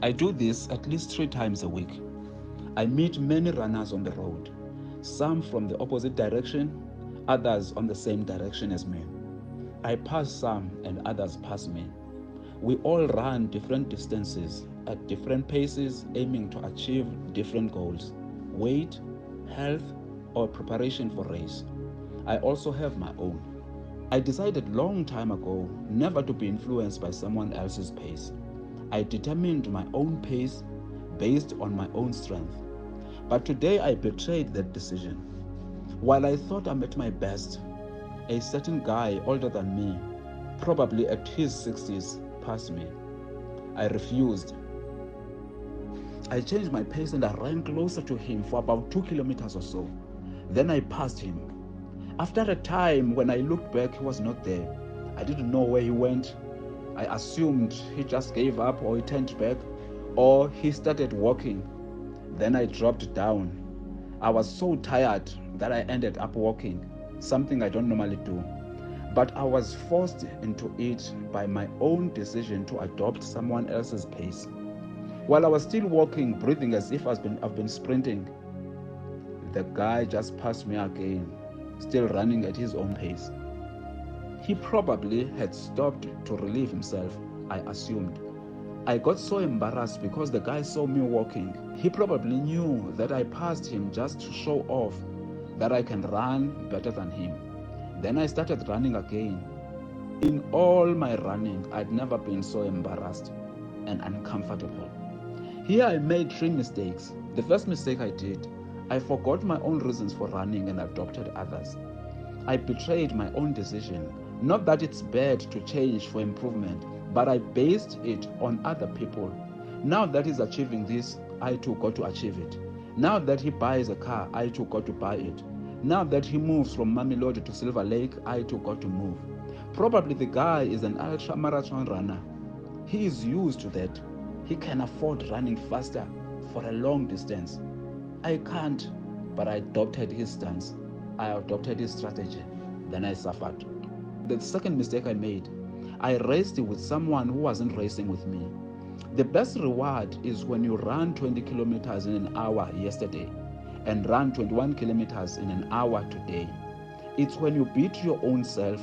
I do this at least 3 times a week. I meet many runners on the road, some from the opposite direction, others on the same direction as me. I pass some and others pass me. We all run different distances at different paces, aiming to achieve different goals: weight, health, or preparation for race. I also have my own. I decided long time ago never to be influenced by someone else's pace. I determined my own pace based on my own strength. But today I betrayed that decision. While I thought I'm at my best, a certain guy older than me, probably at his 60s, passed me. I refused. I changed my pace and I ran closer to him for about 2 kilometers or so. Then I passed him. After a time, when I looked back, he was not there. I didn't know where he went. I assumed he just gave up, or he turned back, or he started walking. Then I dropped down. I was so tired that I ended up walking, something I don't normally do. But I was forced into it by my own decision to adopt someone else's pace. While I was still walking, breathing as if I've been sprinting, the guy just passed me again, still running at his own pace. He probably had stopped to relieve himself, I assumed. I got so embarrassed because the guy saw me walking. He probably knew that I passed him just to show off that I can run better than him. Then I started running again. In all my running, I'd never been so embarrassed and uncomfortable. Here I made 3 mistakes. The first mistake I did, I forgot my own reasons for running and adopted others. I betrayed my own decision. Not that it's bad to change for improvement, but I based it on other people. Now that he's achieving this, I too got to achieve it. Now that he buys a car, I too got to buy it. Now that he moves from Mamelodi to Silver Lake, I too got to move. Probably the guy is an ultra-marathon runner. He is used to that. He can afford running faster for a long distance. I can't, but I adopted his stance. I adopted his strategy. Then I suffered. The second mistake I made, I raced with someone who wasn't racing with me. The best reward is when you run 20 kilometers in an hour yesterday and run 21 kilometers in an hour today. It's when you beat your own self.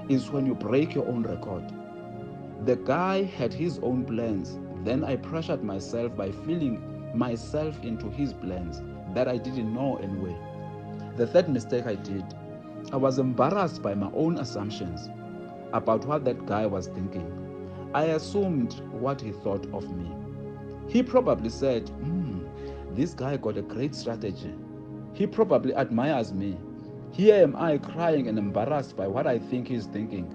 It's when you break your own record. The guy had his own plans. Then I pressured myself by feeling myself into his plans that I didn't know anyway. The third mistake I did, I was embarrassed by my own assumptions about what that guy was thinking. I assumed what he thought of me. He probably said, this guy got a great strategy. He probably admires me. Here am I crying and embarrassed by what I think he's thinking.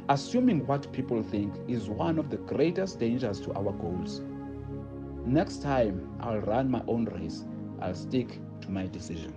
Assuming what people think is one of the greatest dangers to our goals. Next time I'll run my own race. I'll stick to my decision.